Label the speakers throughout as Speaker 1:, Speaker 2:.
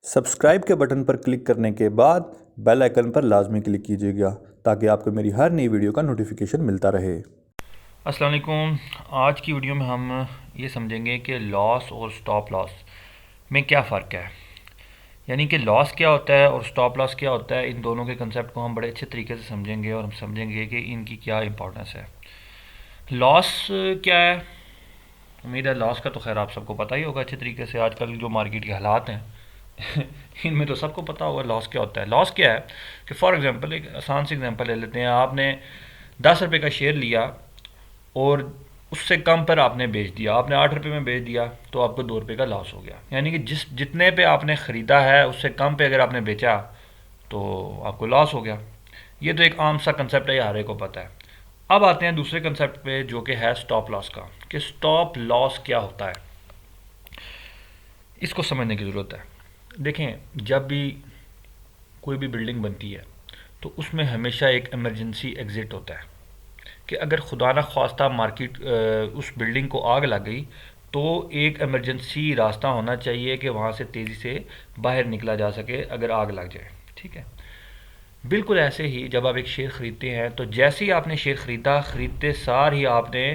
Speaker 1: Subscribe के button पर click करने के बाद बेल आइकन पर लाजमी क्लिक कीजिएगा ताकि आपको मेरी हर नई वीडियो का नोटिफिकेशन मिलता रहे।
Speaker 2: अस्सलाम वालेकुम। आज की वीडियो में हम ये समझेंगे कि लॉस और स्टॉप लॉस में क्या फ़र्क है, यानी कि लॉस क्या होता है और स्टॉप लॉस क्या होता है। इन दोनों के कंसेप्ट को हम बड़े अच्छे तरीके से समझेंगे और हम समझेंगे कि इनकी क्या इंपॉर्टेंस है। लॉस क्या है? उम्मीद है लॉस का तो खैर आप सबको पता ही होगा अच्छे तरीके से। आजकल जो मार्केट के हालात हैं इनमें तो सबको पता होगा लॉस क्या होता है। लॉस क्या है कि फॉर एग्ज़ाम्पल एक आसान सी एग्ज़ाम्पल ले लेते हैं। आपने 10 रुपये का शेयर लिया और उससे कम पर आपने बेच दिया, आपने 8 रुपये में बेच दिया, तो आपको 2 रुपये का लॉस हो गया। यानी कि जितने पे आपने ख़रीदा है उससे कम पे अगर आपने बेचा तो आपको लॉस हो गया। ये तो एक आम सा कंसेप्ट है, ये हर एक को पता है। अब आते हैं दूसरे कंसेप्ट पे जो कि है स्टॉप लॉस का, कि स्टॉप लॉस क्या होता है, इसको समझने की ज़रूरत है। देखें, जब भी कोई भी बिल्डिंग बनती है तो उसमें हमेशा एक इमरजेंसी एग्ज़िट होता है कि अगर खुदा न ख्वास्ता मार्केट उस बिल्डिंग को आग लग गई तो एक इमरजेंसी रास्ता होना चाहिए कि वहाँ से तेज़ी से बाहर निकला जा सके अगर आग लग जाए। ठीक है, बिल्कुल ऐसे ही जब आप एक शेयर ख़रीदते हैं तो जैसे ही आपने शेयर ख़रीदा, ख़रीदते सार ही आपने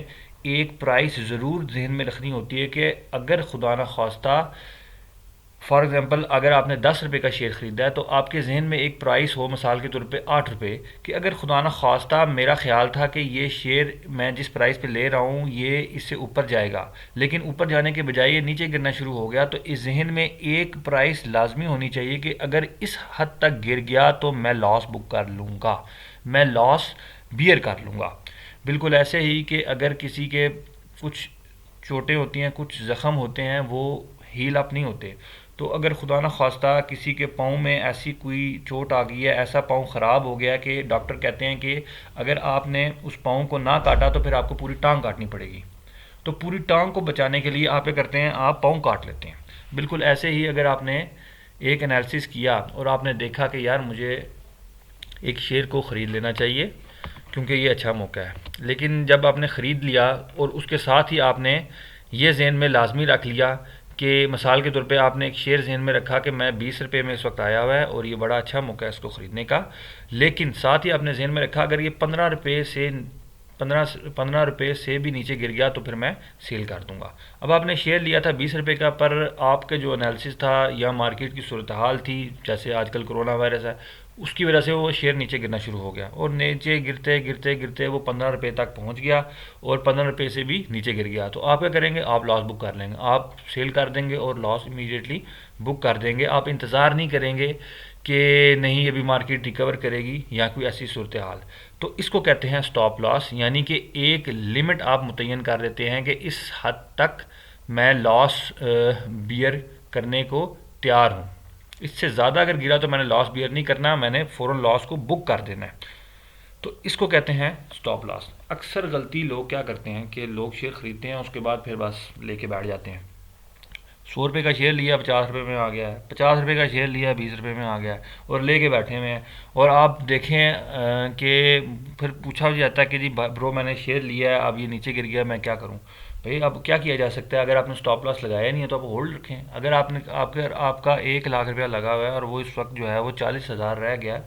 Speaker 2: एक प्राइस ज़रूर जहन में रखनी होती है कि अगर खुदा न ख्वास्ता फॉर एग्ज़ाम्पल अगर आपने 10 रुपये का शेयर ख़रीदा है तो आपके जहन में एक प्राइस हो, मिसाल के तौर पे 8 रुपये, कि अगर खुदा न ख्वास्ता मेरा ख्याल था कि ये शेयर मैं जिस प्राइस पे ले रहा हूँ ये इससे ऊपर जाएगा, लेकिन ऊपर जाने के बजाय ये नीचे गिरना शुरू हो गया, तो इस जहन में एक प्राइस लाजमी होनी चाहिए कि अगर इस हद तक गिर गया तो मैं लॉस बुक कर लूँगा, मैं लॉस बियर कर लूँगा। बिल्कुल ऐसे ही कि अगर किसी के कुछ चोटें होती हैं, कुछ ज़ख़म होते हैं, वो हील अप नहीं होते, तो अगर खुदा न ख्वास्ता किसी के पाँव में ऐसी कोई चोट आ गई है, ऐसा पाँव ख़राब हो गया कि डॉक्टर कहते हैं कि अगर आपने उस पाँव को ना काटा तो फिर आपको पूरी टांग काटनी पड़ेगी, तो पूरी टांग को बचाने के लिए आप क्या करते हैं, आप पाँव काट लेते हैं। बिल्कुल ऐसे ही अगर आपने एक एनालिसिस किया और आपने देखा कि यार मुझे एक शेयर को ख़रीद लेना चाहिए क्योंकि ये अच्छा मौका है, लेकिन जब आपने ख़रीद लिया और उसके साथ ही आपने ये जहन में लाजमी रख लिया कि मिसाल के तौर पे आपने एक शेयर जहन में रखा कि मैं 20 रुपये में इस वक्त आया हुआ है और ये बड़ा अच्छा मौका है इसको ख़रीदने का, लेकिन साथ ही आपने जहन में रखा अगर ये 15 रुपये से भी नीचे गिर गया तो फिर मैं सेल कर दूंगा। अब आपने शेयर लिया था 20 रुपये का, पर आपके जो एनालिसिस था या मार्केट की सूरत हाल थी, जैसे आजकल कोरोना वायरस है, उसकी वजह से वो शेयर नीचे गिरना शुरू हो गया और नीचे गिरते गिरते गिरते वो 15 रुपये तक पहुंच गया और 15 रुपये से भी नीचे गिर गया। तो आप क्या करेंगे, आप लॉस बुक कर लेंगे, आप सेल कर देंगे और लॉस इमीडिएटली बुक कर देंगे। आप इंतज़ार नहीं करेंगे कि नहीं अभी मार्केट रिकवर करेगी या कोई ऐसी सूरत हाल। तो इसको कहते हैं स्टॉप लॉस, यानी कि एक लिमिट आप मुतय्यन कर देते हैं कि इस हद तक मैं लॉस बियर करने को तैयार हूँ, इससे ज़्यादा अगर गिरा तो मैंने लॉस बियर नहीं करना, मैंने फ़ौरन लॉस को बुक कर देना है। तो इसको कहते हैं स्टॉप लॉस। अक्सर गलती लोग क्या करते हैं कि लोग शेयर ख़रीदते हैं उसके बाद फिर बस लेके बैठ जाते हैं। 100 रुपये का शेयर लिया 50 रुपये में आ गया है, 50 रुपये का शेयर लिया 20 रुपये में आ गया है और लेके बैठे हुए हैं। और आप देखें कि फिर पूछा जाता है कि जी ब्रो मैंने शेयर लिया है, अब ये नीचे गिर गया, मैं क्या करूं। भाई अब क्या किया जा सकता है, अगर आपने स्टॉप लॉस लगाया नहीं है तो आप होल्ड रखें। अगर आपका 1 लाख रुपया लगा हुआ है और वो इस वक्त जो है वो 40,000 रह गया,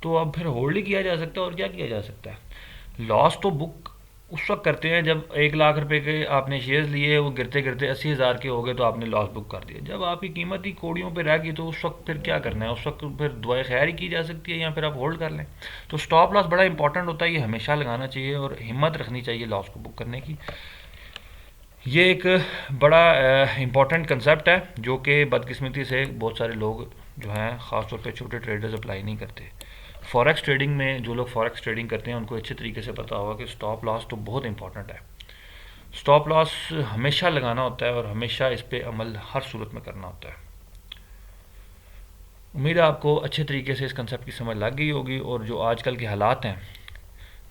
Speaker 2: तो अब फिर होल्ड ही किया जा सकता है और क्या किया जा सकता है। लॉस तो बुक उस वक्त करते हैं जब 1 लाख रुपए के आपने शेयर्स लिए, वो गिरते गिरते 80,000 के हो गए तो आपने लॉस बुक कर दिया। जब आपकी कीमत ही कोड़ियों पे रह गई तो उस वक्त फिर क्या करना है, उस वक्त फिर दुआ खैर ही की जा सकती है या फिर आप होल्ड कर लें। तो स्टॉप लॉस बड़ा इंपॉर्टेंट होता है, ये हमेशा लगाना चाहिए और हिम्मत रखनी चाहिए लॉस को बुक करने की। ये एक बड़ा इम्पॉर्टेंट कंसेप्ट है जो कि बदकिस्मती से बहुत सारे लोग जो हैं ख़ासतौर पे छोटे ट्रेडर्स अप्लाई नहीं करते। फॉरेक्स ट्रेडिंग में जो लोग फॉरेक्स ट्रेडिंग करते हैं उनको अच्छे तरीके से पता होगा कि स्टॉप लॉस तो बहुत इंपॉर्टेंट है। स्टॉप लॉस हमेशा लगाना होता है और हमेशा इस पर अमल हर सूरत में करना होता है। उम्मीद है आपको अच्छे तरीके से इस कंसेप्ट की समझ लग गई होगी और जो आजकल के हालात हैं,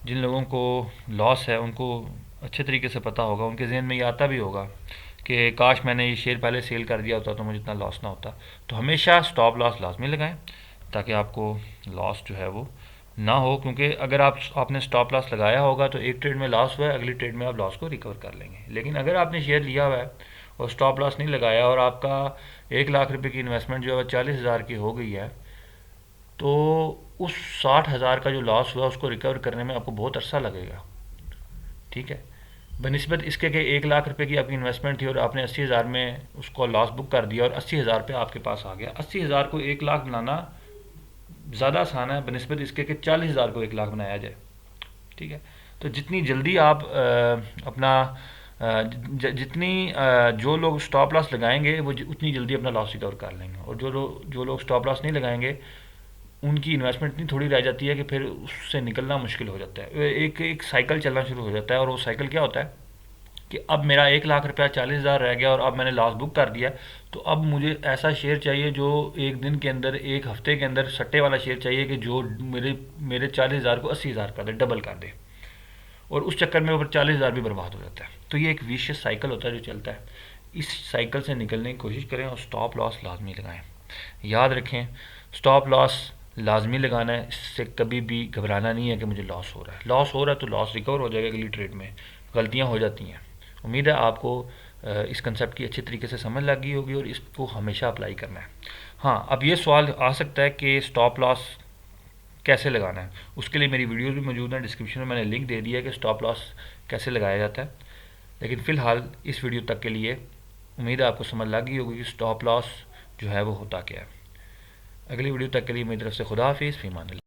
Speaker 2: जिन लोगों को लॉस है उनको अच्छे तरीके से पता होगा, उनके जहन में ये आता भी होगा कि काश मैंने ये शेयर पहले सेल कर दिया होता तो मुझे इतना लॉस ना होता। तो हमेशा स्टॉप लॉस लाजमी लगाएं ताकि आपको लॉस जो है वो ना हो, क्योंकि अगर आपने स्टॉप लॉस लगाया होगा तो एक ट्रेड में लॉस हुआ है, अगली ट्रेड में आप लॉस को रिकवर कर लेंगे। लेकिन अगर आपने शेयर लिया हुआ है और स्टॉप लॉस नहीं लगाया और आपका 1 लाख रुपए की इन्वेस्टमेंट जो है 40,000 की हो गई है, तो उस 60,000 का जो लॉस हुआ उसको रिकवर करने में आपको बहुत अरसा लगेगा। ठीक है, बनिस्बत इसके कि 1 लाख रुपए की आपकी इन्वेस्टमेंट थी और आपने 80,000 में उसको लॉस बुक कर दिया और 80,000 पे आपके पास आ गया। 80,000 को 1 लाख बनाना ज़्यादा आसान है बनिस्बत इसके कि 40,000 को 1 लाख बनाया जाए। ठीक है, तो जितनी जल्दी आप अपना जितनी जो लोग स्टॉप लॉस लगाएंगे वो उतनी जल्दी अपना लॉस रिकवर कर लेंगे, और जो लोग स्टॉप लॉस नहीं लगाएंगे उनकी इन्वेस्टमेंट इतनी थोड़ी रह जाती है कि फिर उससे निकलना मुश्किल हो जाता है। एक एक साइकिल चलना शुरू हो जाता है, और वो साइकिल क्या होता है कि अब मेरा 1 लाख रुपया 40,000 रह गया और अब मैंने लॉस बुक कर दिया, तो अब मुझे ऐसा शेयर चाहिए जो एक दिन के अंदर, एक हफ्ते के अंदर सट्टे वाला शेयर चाहिए कि जो मेरे 40,000 को 80,000 कर दे, डबल कर दे, और उस चक्कर में ऊपर 40,000 भी बर्बाद हो जाता है। तो ये एक विशियस साइकिल होता है जो चलता है। इस साइकिल से निकलने की कोशिश करें और स्टॉप लॉस लाजमी लगाएं। याद रखें, स्टॉप लॉस लाजमी लगाना है, इससे कभी भी घबराना नहीं है कि मुझे लॉस हो रहा है। लॉस हो रहा है तो लॉस रिकवर हो जाएगा अगली ट्रेड में, गलतियाँ हो जाती हैं। उम्मीद है आपको इस कंसेप्ट की अच्छी तरीके से समझ लग गई होगी और इसको हमेशा अप्लाई करना है। हाँ, अब ये सवाल आ सकता है कि स्टॉप लॉस कैसे लगाना है। उसके लिए मेरी वीडियोस भी मौजूद हैं, डिस्क्रिप्शन में मैंने लिंक दे दिया है कि स्टॉप लॉस कैसे लगाया जाता है। लेकिन फ़िलहाल इस वीडियो तक के लिए उम्मीद है आपको समझ लग गई होगी कि स्टॉप लॉस जो है वो होता क्या है। अगली वीडियो तक के लिए मेरी तरफ से खुदा हाफिज़, फ़ी अमान अल्लाह।